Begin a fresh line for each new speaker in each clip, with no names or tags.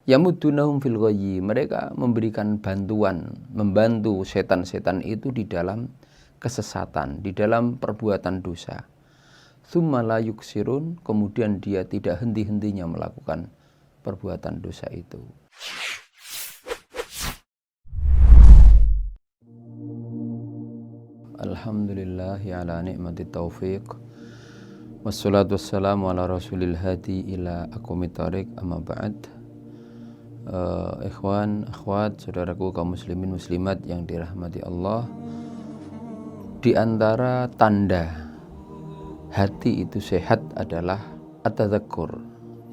Yamuddunahum fil ghayyi, mereka memberikan bantuan, membantu setan-setan itu di dalam kesesatan, di dalam perbuatan dosa. Tsumma la yuksirun, kemudian dia tidak henti-hentinya melakukan perbuatan dosa itu. Alhamdulillahi ala ni'mati taufiq, wassalatu wassalamu ala rasulil hadi ila aqwamit thariq, amma ba'd. Ikhwan, akhwat, saudaraku kaum muslimin muslimat yang dirahmati Allah, di antara tanda hati itu sehat adalah at-tadzakur,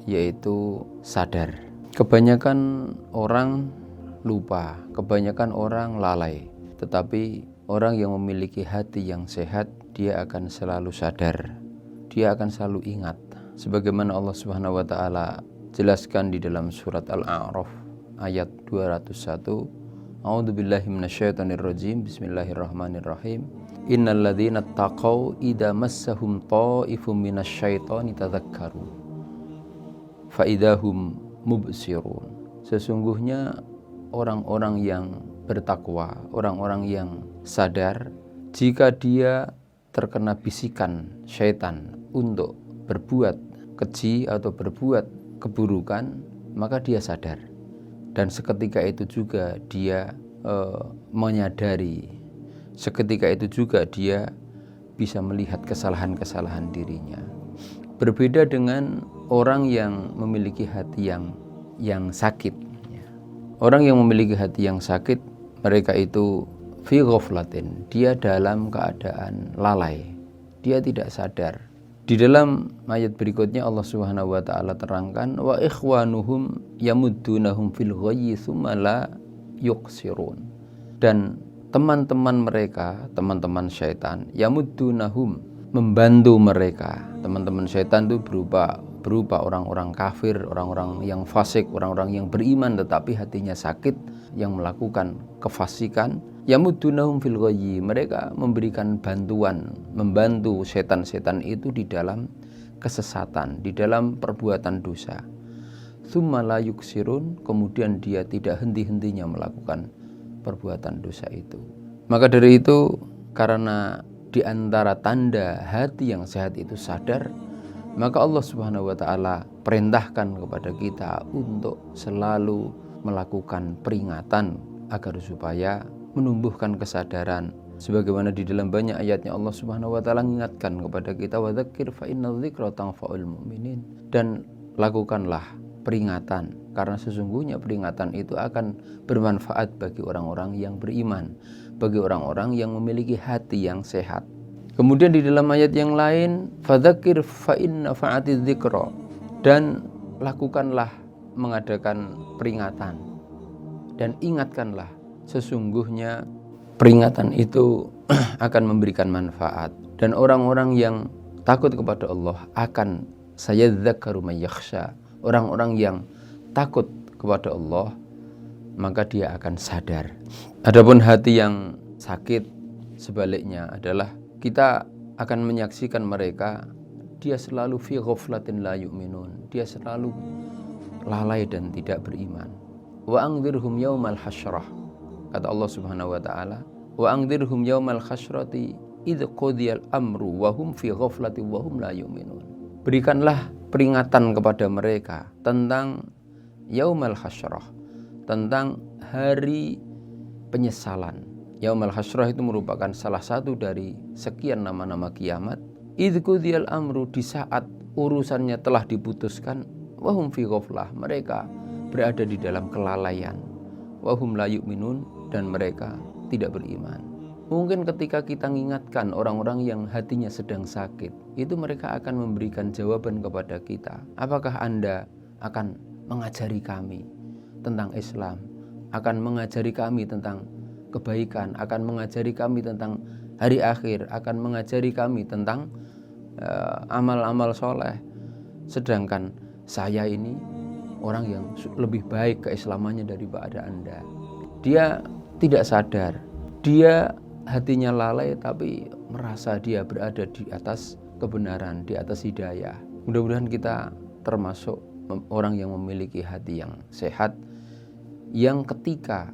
yaitu sadar. Kebanyakan orang lupa, kebanyakan orang lalai, tetapi orang yang memiliki hati yang sehat, dia akan selalu sadar, dia akan selalu ingat. Sebagaimana Allah Subhanahu wa taala jelaskan di dalam surat Al-A'raf ayat 201, A'udzubillahi minasyaitonirrajim, bismillahirrahmanirrahim. Innal ladzina taqaw idza massahum ta'ifum minasyaitoni tadzakkaru fa idahum mubsirun. Sesungguhnya orang-orang yang bertakwa, orang-orang yang sadar, jika dia terkena bisikan syaitan untuk berbuat keji atau berbuat keburukan, maka dia sadar, dan seketika itu juga dia menyadari, seketika itu juga dia bisa melihat kesalahan-kesalahan dirinya. Berbeda dengan orang yang memiliki hati yang sakit. Orang yang memiliki hati yang sakit, mereka itu fi ghaflatin, dia dalam keadaan lalai, dia tidak sadar. Di dalam ayat berikutnya Allah Subhanahu wa taala terangkan, wa ikhwanuhum yamuddunahum fil ghayyi tsumma la yuqsirun. Dan teman-teman mereka, teman-teman syaitan, yamuddunahum, membantu mereka. Teman-teman syaitan itu berupa orang-orang kafir, orang-orang yang fasik, orang-orang yang beriman tetapi hatinya sakit, yang melakukan kefasikan. Yamuddunahum fil ghayyi, mereka memberikan bantuan, membantu setan-setan itu di dalam kesesatan, di dalam perbuatan dosa. Tsumma la yuksirun, kemudian dia tidak henti-hentinya melakukan perbuatan dosa itu. Maka dari itu, karena di antara tanda hati yang sehat itu sadar, maka Allah Subhanahu wa taala perintahkan kepada kita untuk selalu melakukan peringatan agar supaya menumbuhkan kesadaran. Sebagaimana di dalam banyak ayatnya Allah Subhanahu wa taala mengingatkan kepada kita, wa dzakir fa innadz dzikra tanfa'ul mu'minin, dan lakukanlah peringatan karena sesungguhnya peringatan itu akan bermanfaat bagi orang-orang yang beriman, bagi orang-orang yang memiliki hati yang sehat. Kemudian di dalam ayat yang lain, fadzakir fa inna fa'atiz dzikra, dan lakukanlah mengadakan peringatan dan ingatkanlah, sesungguhnya peringatan itu akan memberikan manfaat, dan orang-orang yang takut kepada Allah akan sayadzakkaru may yakhsha. Orang-orang yang takut kepada Allah, maka dia akan sadar. Adapun hati yang sakit, sebaliknya adalah kita akan menyaksikan mereka, dia selalu fi ghaflatin la yu'minun, dia selalu lalai dan tidak beriman. Wa anzirhum yaumal hasyrah, kata Allah Subhanahu wa taala, wa anzirhum yaumal hasyrati idz qudiyal amru wa hum fi ghaflatin wa hum la yu'minun. Berikanlah peringatan kepada mereka tentang yaumal hasyrah, tentang hari penyesalan. Yaumal hasyrah itu merupakan salah satu dari sekian nama-nama kiamat. Idz qudiyal amru, di saat urusannya telah diputuskan, wa hum fi ghaflah, mereka berada di dalam kelalaian, wa hum la yu'minun, dan mereka tidak beriman. Mungkin ketika kita mengingatkan orang-orang yang hatinya sedang sakit, itu mereka akan memberikan jawaban kepada kita. Apakah Anda akan mengajari kami tentang Islam, akan mengajari kami tentang kebaikan, akan mengajari kami tentang hari akhir, akan mengajari kami tentang amal-amal soleh, sedangkan saya ini orang yang lebih baik keislamannya daripada Anda. Dia tidak sadar, dia hatinya lalai tapi merasa dia berada di atas kebenaran, di atas hidayah. Mudah-mudahan kita termasuk orang yang memiliki hati yang sehat, yang ketika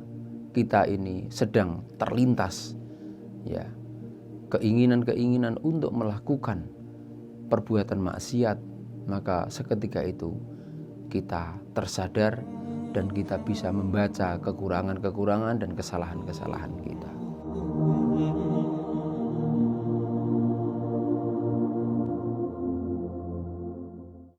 kita ini sedang terlintas ya keinginan-keinginan untuk melakukan perbuatan maksiat, maka seketika itu kita tersadar dan kita bisa membaca kekurangan-kekurangan dan kesalahan-kesalahan kita.